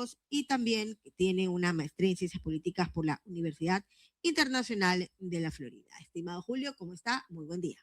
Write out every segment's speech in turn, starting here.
Estudios y también tiene una maestría en Ciencias Políticas por la Universidad Internacional de la Florida. Estimado Julio, ¿cómo está? Muy buen día.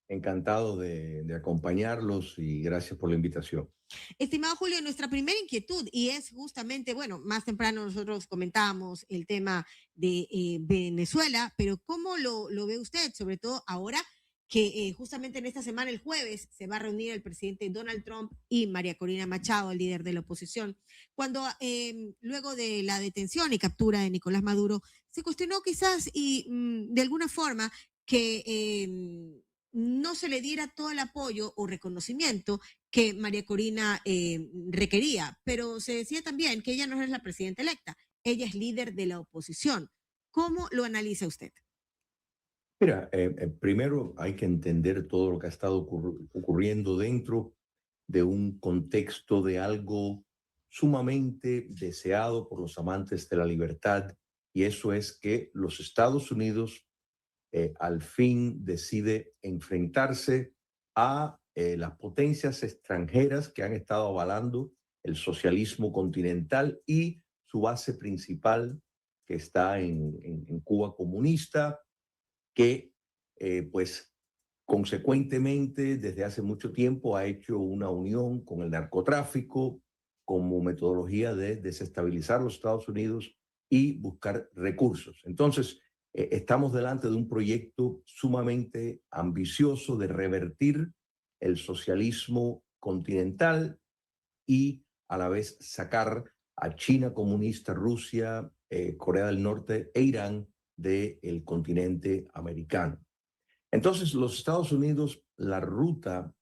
Encantado de acompañarlos y gracias por la invitación. Estimado Julio, nuestra primera inquietud, y es justamente, bueno, más temprano nosotros comentábamos el tema de Venezuela, pero ¿cómo lo ve usted? Sobre todo ahora que justamente en esta semana, el jueves, se va a reunir el presidente Donald Trump y María Corina Machado, el líder de la oposición, cuando luego de la detención y captura de Nicolás Maduro, se cuestionó quizás y de alguna forma que no se le diera todo el apoyo o reconocimiento que María Corina requería, pero se decía también que ella no es la presidenta electa, ella es líder de la oposición. ¿Cómo lo analiza usted? Mira, primero hay que entender todo lo que ha estado ocurriendo dentro de un contexto de algo sumamente deseado por los amantes de la libertad, y eso es que los Estados Unidos al fin decide enfrentarse a las potencias extranjeras que han estado avalando el socialismo continental y su base principal que está en Cuba comunista, que pues consecuentemente desde hace mucho tiempo ha hecho una unión con el narcotráfico como metodología de desestabilizar los Estados Unidos y buscar recursos. Entonces, estamos delante de un proyecto sumamente ambicioso de revertir el socialismo continental y a la vez sacar a China comunista, Rusia, Corea del Norte e Irán del continente americano. Entonces, los Estados Unidos, la ruta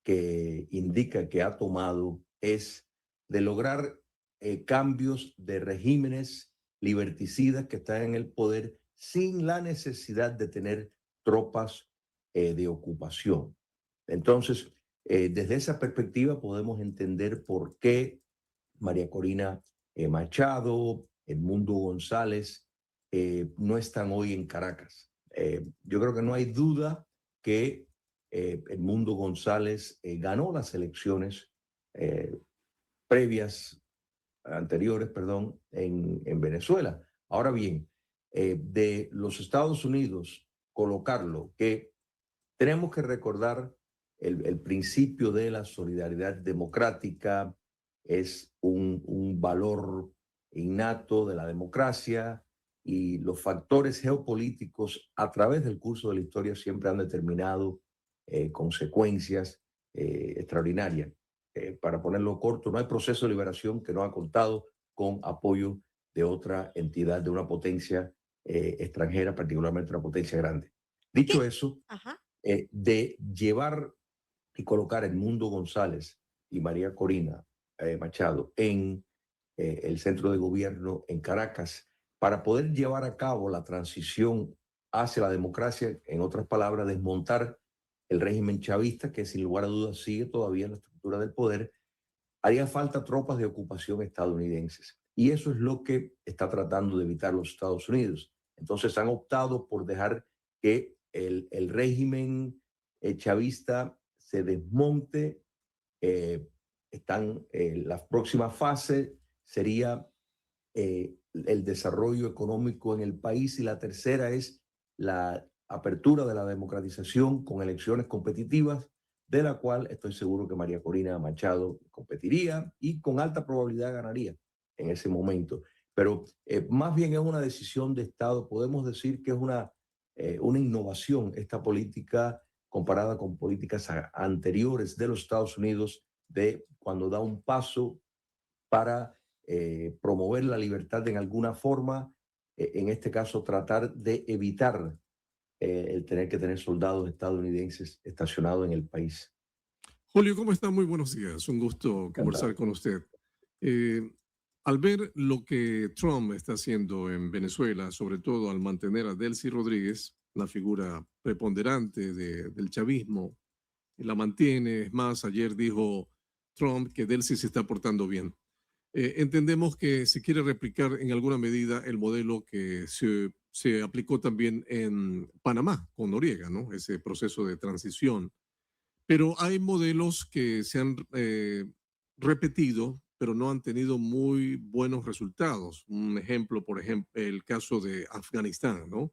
que indica que ha tomado es de lograr cambios de regímenes liberticidas que están en el poder sin la necesidad de tener tropas de ocupación. Entonces, desde esa perspectiva podemos entender por qué María Corina Machado, Edmundo González, no están hoy en Caracas. Yo creo que no hay duda que Edmundo González ganó las elecciones eh, previas, anteriores, perdón, en Venezuela. Ahora bien, de los Estados Unidos, colocarlo, que tenemos que recordar el principio de la solidaridad democrática, es un valor innato de la democracia y los factores geopolíticos a través del curso de la historia siempre han determinado consecuencias extraordinarias. Para ponerlo corto, no hay proceso de liberación que no ha contado con apoyo de otra entidad, de una potencia extranjera, particularmente una potencia grande. Dicho ¿Qué? eso, Ajá. de llevar y colocar a Edmundo González y María Corina Machado en el centro de gobierno en Caracas para poder llevar a cabo la transición hacia la democracia, en otras palabras, desmontar el régimen chavista que sin lugar a dudas sigue todavía en la estructura del poder, haría falta tropas de ocupación estadounidenses. Y eso es lo que está tratando de evitar los Estados Unidos. Entonces han optado por dejar que el régimen chavista se desmonte. Eh, la próxima fase sería el desarrollo económico en el país y la tercera es la apertura de la democratización con elecciones competitivas, de la cual estoy seguro que María Corina Machado competiría y con alta probabilidad ganaría en ese momento. Pero más bien es una decisión de Estado, podemos decir que es una innovación esta política comparada con políticas anteriores de los Estados Unidos de cuando da un paso para promover la libertad en alguna forma, en este caso tratar de evitar el tener que tener soldados estadounidenses estacionados en el país. Julio, ¿cómo está? Muy buenos días. Un gusto conversar Encantado. con usted. Eh, Al ver lo que Trump está haciendo en Venezuela, sobre todo al mantener a Delcy Rodríguez, la figura preponderante del chavismo, y la mantiene, es más, ayer dijo Trump que Delcy se está portando bien. Entendemos que se quiere replicar en alguna medida el modelo que se aplicó también en Panamá con Noriega, ¿no? Ese proceso de transición, pero hay modelos que se han repetido pero no han tenido muy buenos resultados. Un ejemplo, por ejemplo, el caso de Afganistán, ¿no?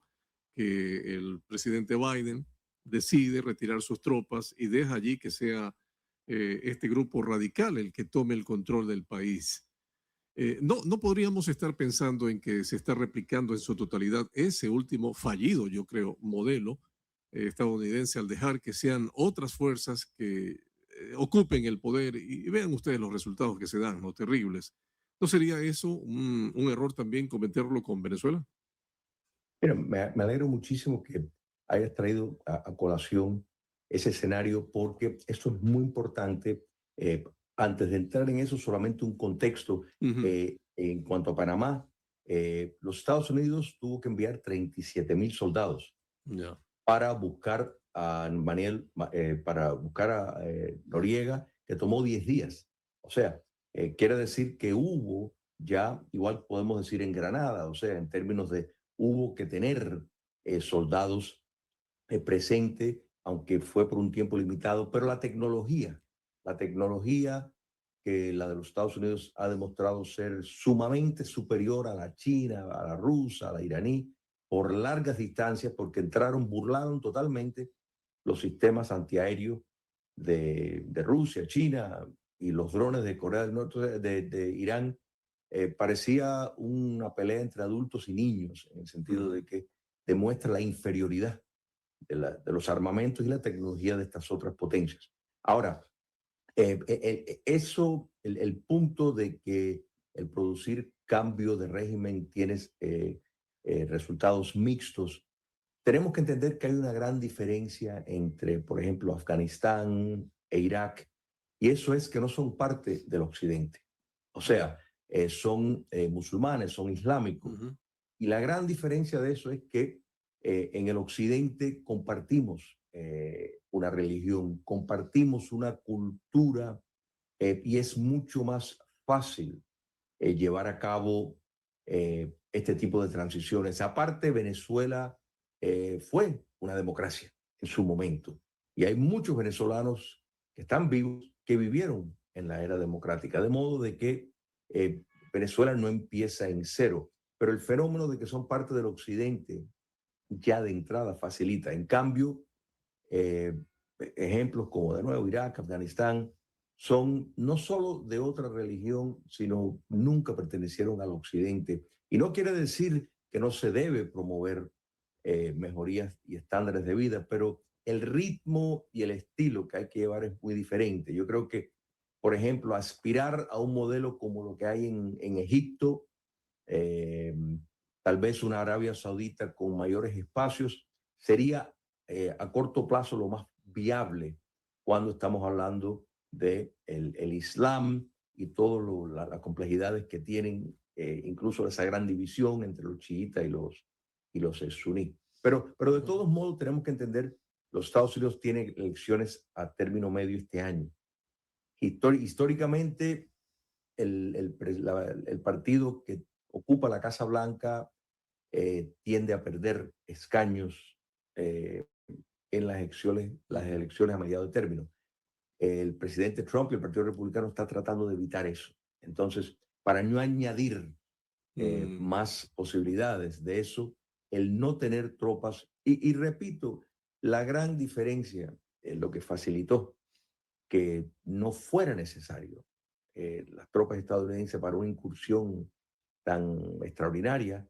Que el presidente Biden decide retirar sus tropas y deja allí que sea este grupo radical el que tome el control del país. No podríamos estar pensando en que se está replicando en su totalidad ese último fallido, yo creo, modelo estadounidense al dejar que sean otras fuerzas que ocupen el poder y vean ustedes los resultados que se dan, ¿no? Terribles. ¿No sería eso un error también cometerlo con Venezuela? Mira, me alegro muchísimo que hayas traído a colación ese escenario porque eso es muy importante. Eh, Antes de entrar en eso, solamente un contexto. Ujú. En cuanto a Panamá, los Estados Unidos tuvo que enviar 37,000 soldados Ya. para buscar a para buscar a Noriega, que tomó 10 días. O sea, quiere decir que hubo ya, igual podemos decir en Granada, o sea, en términos de hubo que tener soldados presente, aunque fue por un tiempo limitado, pero la tecnología que la de los Estados Unidos ha demostrado ser sumamente superior a la china, a la rusa, a la iraní, por largas distancias, porque burlaron totalmente los sistemas antiaéreos de Rusia, China y los drones de Corea del Norte, de Irán. Parecía una pelea entre adultos y niños, en el sentido Ujú. de que demuestra la inferioridad de los armamentos y la tecnología de estas otras potencias. Ahora, el punto de que el producir cambio de régimen tienes resultados mixtos, tenemos que entender que hay una gran diferencia entre, por ejemplo, Afganistán e Irak, y eso es que no son parte del Occidente. O Ya. sea, son musulmanes, son islámicos. Ujú. Y la gran diferencia de eso es que en el Occidente compartimos una religión, compartimos una cultura y es mucho más fácil llevar a cabo este tipo de transiciones. Aparte, Venezuela fue una democracia en su momento y hay muchos venezolanos que están vivos que vivieron en la era democrática, de modo de que eh, Venezuela no empieza en cero, pero el fenómeno de que son parte del Occidente ya de entrada facilita. En cambio, eh, ejemplos como de nuevo Irak, Afganistán, son no solo de otra religión, sino nunca pertenecieron al Occidente. Y no quiere decir que no se debe promover mejorías y estándares de vida, pero el ritmo y el estilo que hay que llevar es muy diferente. Yo creo que, por ejemplo, aspirar a un modelo como lo que hay en Egipto, eh, tal vez una Arabia Saudita con mayores espacios, sería a corto plazo lo más viable cuando estamos hablando de el Islam y todas las complejidades que tienen, incluso esa gran división entre los chiitas y los suníes. Pero de Ujú. todos modos tenemos que entender, los Estados Unidos tienen elecciones a término medio este año. Históricamente, el partido que ocupa la Casa Blanca tiende a perder escaños eh, en las Ujú. elecciones a mediado de término. El presidente Trump y el Partido Republicano está tratando de evitar eso. Entonces, para no añadir Mm. más posibilidades de eso, el no tener tropas, y repito, la gran diferencia, lo que facilitó que no fuera necesario las tropas estadounidenses para una incursión tan extraordinaria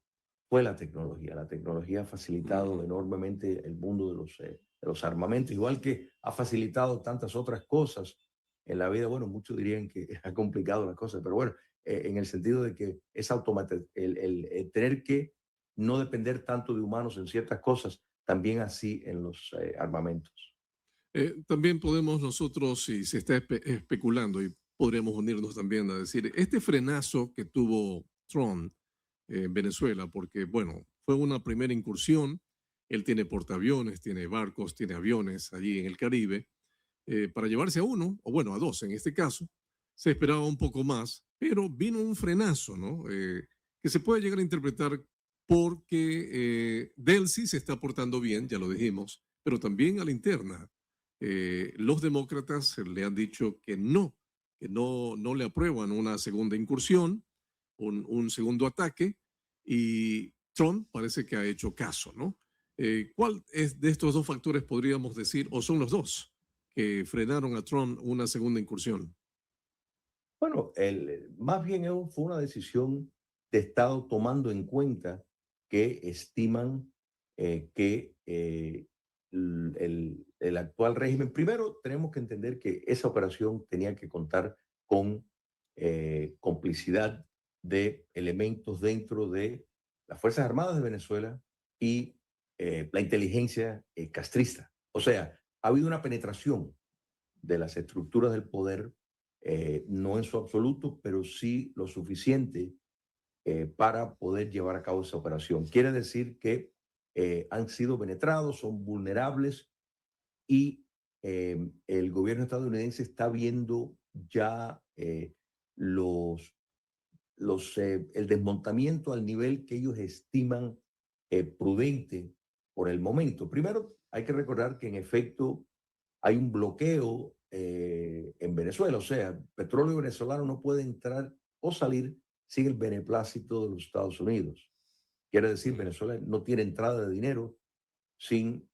fue la tecnología. La tecnología ha facilitado Ujú. enormemente el mundo de los armamentos, igual que ha facilitado tantas otras cosas en la vida. Bueno, muchos dirían que ha complicado las cosas, pero bueno, en el sentido de que es automático, el tener que no depender tanto de humanos en ciertas cosas, también así en los armamentos. También podemos nosotros, si se está especulando, y podríamos unirnos también a decir, este frenazo que tuvo Trump en Venezuela, porque, bueno, fue una primera incursión, él tiene portaaviones, tiene barcos, tiene aviones allí en el Caribe, para llevarse a uno, o bueno, a dos en este caso, se esperaba un poco más, pero vino un frenazo, ¿no? Que se puede llegar a interpretar porque Delcy se está portando bien, ya lo dijimos, pero también a la interna los demócratas le han dicho que no le aprueban una segunda incursión, un segundo ataque, y Trump parece que ha hecho caso, ¿no? ¿Cuál es de estos dos factores podríamos decir, o son los dos, que frenaron a Trump una segunda incursión? Bueno, más bien fue una decisión de Estado tomando en cuenta que estiman que el actual régimen, primero tenemos que entender que esa operación tenía que contar con complicidad de elementos dentro de las Fuerzas Armadas de Venezuela y la inteligencia castrista. O sea, ha habido una penetración de las estructuras del poder, no en su absoluto, pero sí lo suficiente para poder llevar a cabo esa operación. Quiere decir que han sido penetrados, son vulnerables y el gobierno estadounidense está viendo ya el desmontamiento al nivel que ellos estiman prudente por el momento. Primero, hay que recordar que en efecto hay un bloqueo en Venezuela, o sea, petróleo venezolano no puede entrar o salir sin el beneplácito de los Estados Unidos. Quiere decir, Venezuela no tiene entrada de dinero sin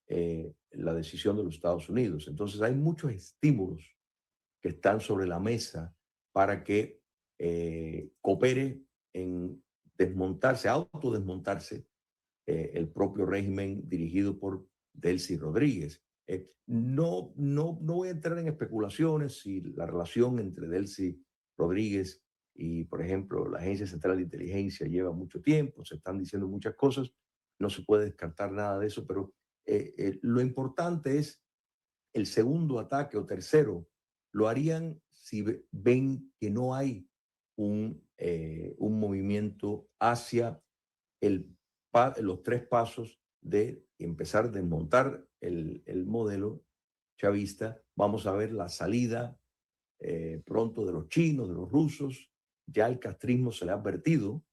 la decisión de los Estados Unidos. Entonces hay muchos estímulos que están sobre la mesa para que coopere en desmontarse, autodesmontarse el propio régimen dirigido por Delcy Rodríguez. No voy a entrar en especulaciones si la relación entre Delcy Rodríguez y, por ejemplo, la Agencia Central de Inteligencia lleva mucho tiempo, se están diciendo muchas cosas, no se puede descartar nada de eso, pero lo importante es el segundo ataque o tercero, lo harían si ven que no hay un movimiento hacia los tres pasos de empezar a desmontar el modelo chavista. Vamos a ver la salida pronto de los chinos, de los rusos. Ya el castrismo se le ha advertido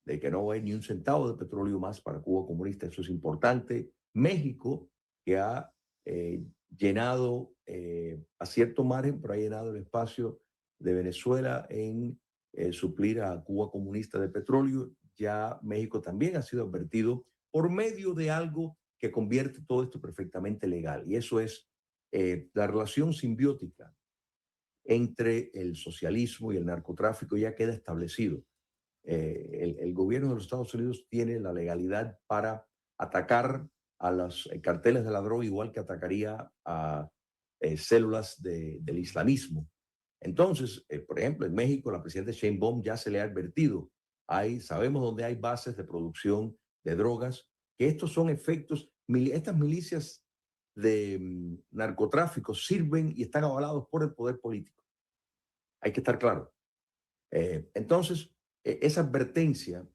de que no hay ni un centavo de petróleo más para Cuba comunista. Eso es importante. México, que ha llenado a cierto margen, pero ha llenado el espacio de Venezuela en suplir a Cuba comunista de petróleo. Ya México también ha sido advertido por medio de algo que convierte todo esto perfectamente legal. Y eso es la relación simbiótica entre el socialismo y el narcotráfico ya queda establecido. El gobierno de los Estados Unidos tiene la legalidad para atacar a los carteles de la droga igual que atacaría a células del islamismo. Entonces, por ejemplo, en México la presidenta Sheinbaum ya se le ha advertido, sabemos dónde hay bases de producción de drogas, que estos son efectos, estas milicias de narcotráfico sirven y están avalados por el poder político. Hay que estar claro. Entonces, esa advertencia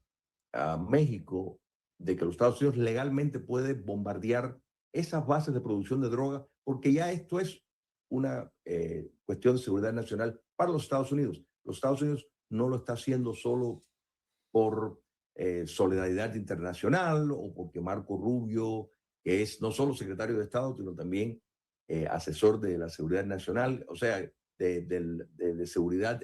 a México de que los Estados Unidos legalmente puede bombardear esas bases de producción de droga, porque ya esto es una cuestión de seguridad nacional para los Estados Unidos. Los Estados Unidos no lo está haciendo solo por solidaridad internacional o porque Marco Rubio, que es no solo secretario de Estado, sino también asesor de la seguridad nacional, o sea, de seguridad,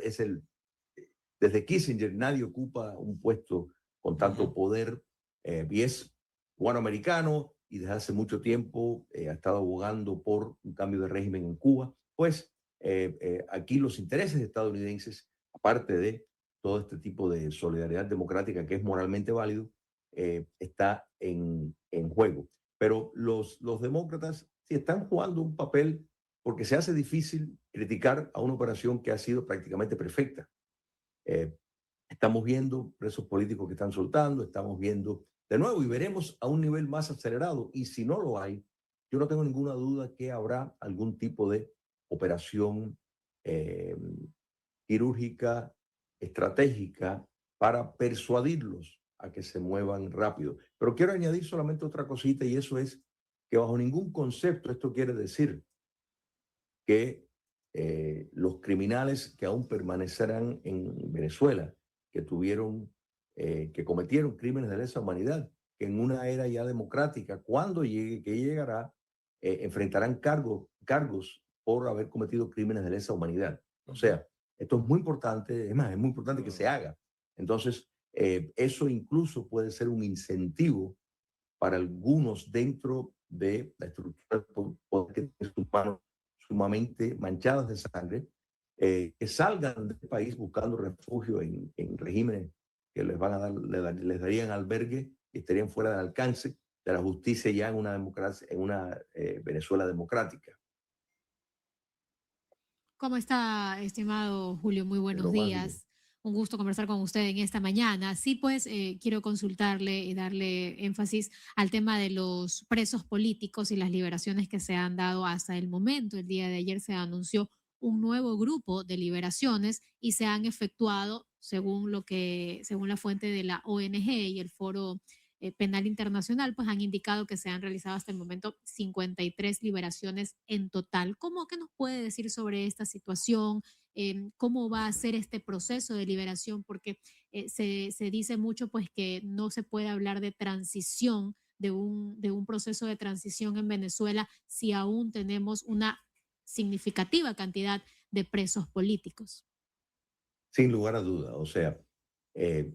desde Kissinger nadie ocupa un puesto con tanto poder y es cubano-americano y desde hace mucho tiempo ha estado abogando por un cambio de régimen en Cuba. Pues aquí los intereses estadounidenses, aparte de todo este tipo de solidaridad democrática que es moralmente válido, está en juego. Pero los demócratas sí están jugando un papel porque se hace difícil criticar a una operación que ha sido prácticamente perfecta. Estamos viendo presos políticos que están soltando, estamos viendo de nuevo y veremos a un nivel más acelerado. Y si no lo hay, yo no tengo ninguna duda que habrá algún tipo de operación quirúrgica, estratégica, para persuadirlos a que se muevan rápido. Pero quiero añadir solamente otra cosita y eso es que bajo ningún concepto esto quiere decir que los criminales que aún permanecerán en Venezuela, que cometieron crímenes de lesa humanidad, que en una era ya democrática, cuando llegue, que llegará, enfrentarán cargos por haber cometido crímenes de lesa humanidad. O sea, Esto es muy importante, es más, es muy importante que se haga. Entonces, eso incluso puede ser un incentivo para algunos dentro de la estructura del poder que tienen sus manos sumamente manchadas de sangre, que salgan del país buscando refugio en regímenes que les van a dar, les darían albergue y estarían fuera del alcance de la justicia ya en una democracia, en una Venezuela democrática. ¿Cómo está, estimado Julio? Muy De buenos lo más bien. días. Un gusto conversar con usted en esta mañana. Sí, pues quiero consultarle y darle énfasis al tema de los presos políticos y las liberaciones que se han dado hasta el momento. El día de ayer se anunció un nuevo grupo de liberaciones y se han efectuado, según la fuente de la ONG y el Foro Penal Internacional, pues han indicado que se han realizado hasta el momento 53 liberaciones en total. ¿Qué nos puede decir sobre esta situación? ¿Cómo va a ser este proceso de liberación? Porque se dice mucho pues que no se puede hablar de transición, de un proceso de transición en Venezuela si aún tenemos una significativa cantidad de presos políticos. Sin lugar a duda. O sea, eh,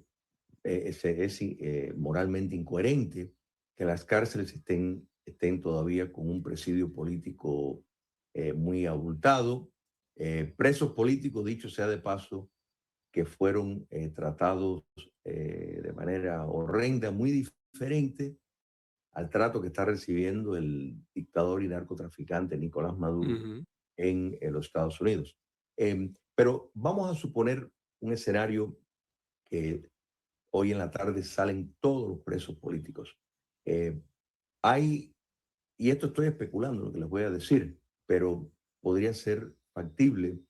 es moralmente incoherente que las cárceles estén todavía con un presidio político muy abultado. Presos políticos, dicho sea de paso, que fueron tratados de manera horrenda, muy diferente al trato que está recibiendo el dictador y narcotraficante Nicolás Maduro en los Estados Unidos. Pero vamos a suponer un escenario que hoy en la tarde salen todos los presos políticos. Eh, hay, y esto estoy especulando lo que les voy a decir, pero podría ser factible.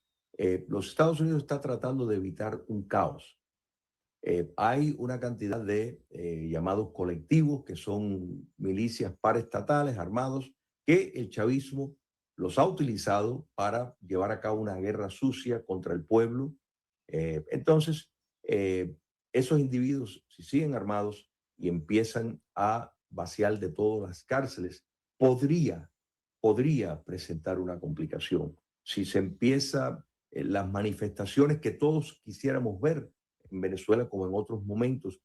Los Estados Unidos está tratando de evitar un caos. Hay una cantidad de llamados colectivos que son milicias paraestatales armados que el chavismo los ha utilizado para llevar a cabo una guerra sucia contra el pueblo. Entonces, esos individuos, si siguen armados y empiezan a vaciar de todas las cárceles, podría presentar una complicación. Si se empieza las manifestaciones que todos quisiéramos ver en Venezuela como en otros momentos,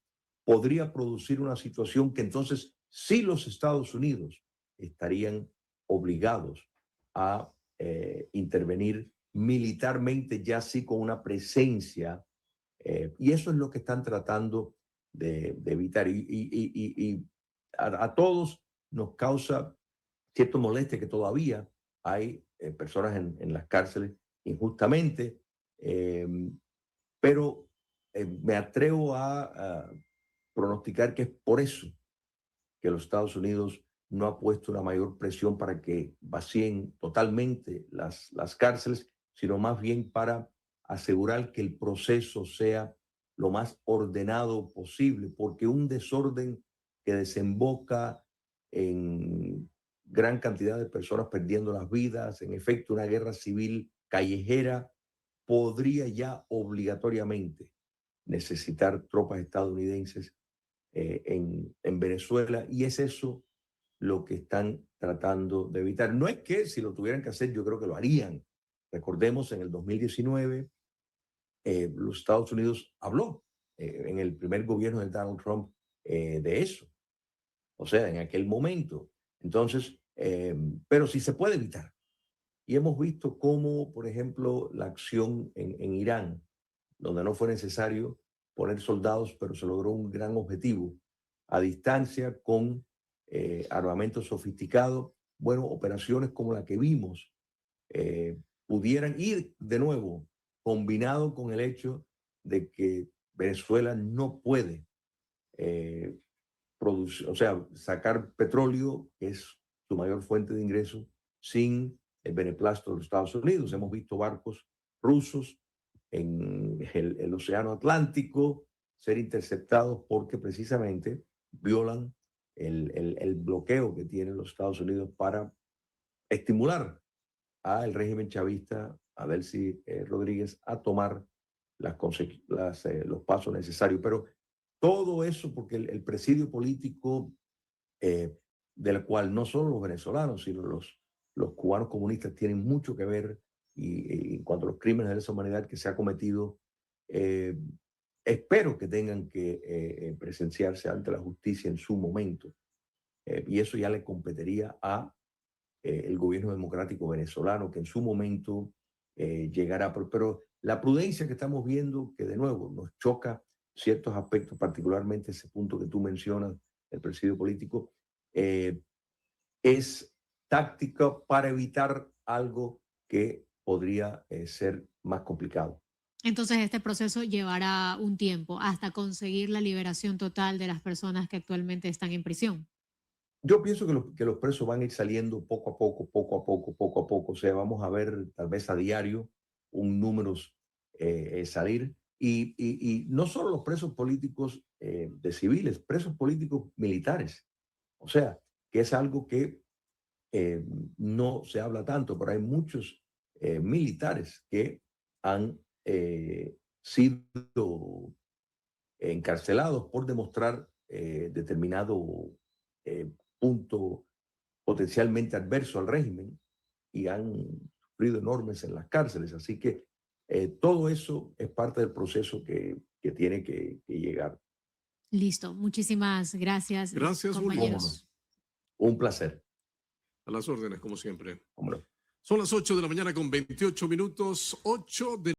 podría producir una situación que entonces sí los Estados Unidos estarían obligados a intervenir militarmente, ya sí con una presencia, y eso es lo que están tratando de evitar. Y a todos nos causa cierta molestia que todavía hay personas en las cárceles injustamente, eh, pero me atrevo a pronosticar que es por eso que los Estados Unidos no ha puesto una mayor presión para que vacíen totalmente las cárceles, sino más bien para asegurar que el proceso sea lo más ordenado posible, porque un desorden que desemboca en gran cantidad de personas perdiendo las vidas, en efecto una guerra civil callejera, podría ya obligatoriamente necesitar tropas estadounidenses en Venezuela, y es eso lo que están tratando de evitar. No es que si lo tuvieran que hacer, yo creo que lo harían. Recordemos, en el 2019, los Estados Unidos habló en el primer gobierno de Donald Trump de eso. O sea, en aquel momento. Entonces, pero sí se puede evitar. Y hemos visto cómo, por ejemplo, la acción en Irán, donde no fue necesario poner soldados, pero se logró un gran objetivo a distancia con armamento sofisticado. Bueno, operaciones como la que vimos pudieran ir de nuevo, combinado con el hecho de que Venezuela no puede producir, o sea, sacar petróleo, que es su mayor fuente de ingresos, sin el beneplácito de los Estados Unidos. Hemos visto barcos rusos en el Océano Atlántico ser interceptados porque precisamente violan el bloqueo que tienen los Estados Unidos para estimular al régimen chavista, a Delcy Rodríguez, a tomar los pasos necesarios. Pero todo eso porque el presidio político del cual no solo los venezolanos, sino los cubanos comunistas tienen mucho que ver, y en cuanto a los crímenes de lesa humanidad que se ha cometido, espero que tengan que presenciarse ante la justicia en su momento. Y eso ya le competiría a el gobierno democrático venezolano, que en su momento llegará. Pero la prudencia que estamos viendo, que de nuevo nos choca ciertos aspectos, particularmente ese punto que tú mencionas, el presidio político, es táctica para evitar algo que podría ser más complicado. Entonces, este proceso llevará un tiempo hasta conseguir la liberación total de las personas que actualmente están en prisión. Yo pienso que los presos van a ir saliendo poco a poco, poco a poco, poco a poco. O sea, vamos a ver tal vez a diario un número salir. Y no solo los presos políticos de civiles, presos políticos militares. O sea, que es algo que no se habla tanto, pero hay muchos militares que han sido encarcelados por demostrar determinado punto potencialmente adverso al régimen y han sufrido enormes en las cárceles. Así que todo eso es parte del proceso que tiene que llegar. Listo. Muchísimas gracias, Gracias, Julio. compañeros. Un placer. A las órdenes, como siempre. Hombre. Son las 8 de la mañana con 28 minutos. 8 de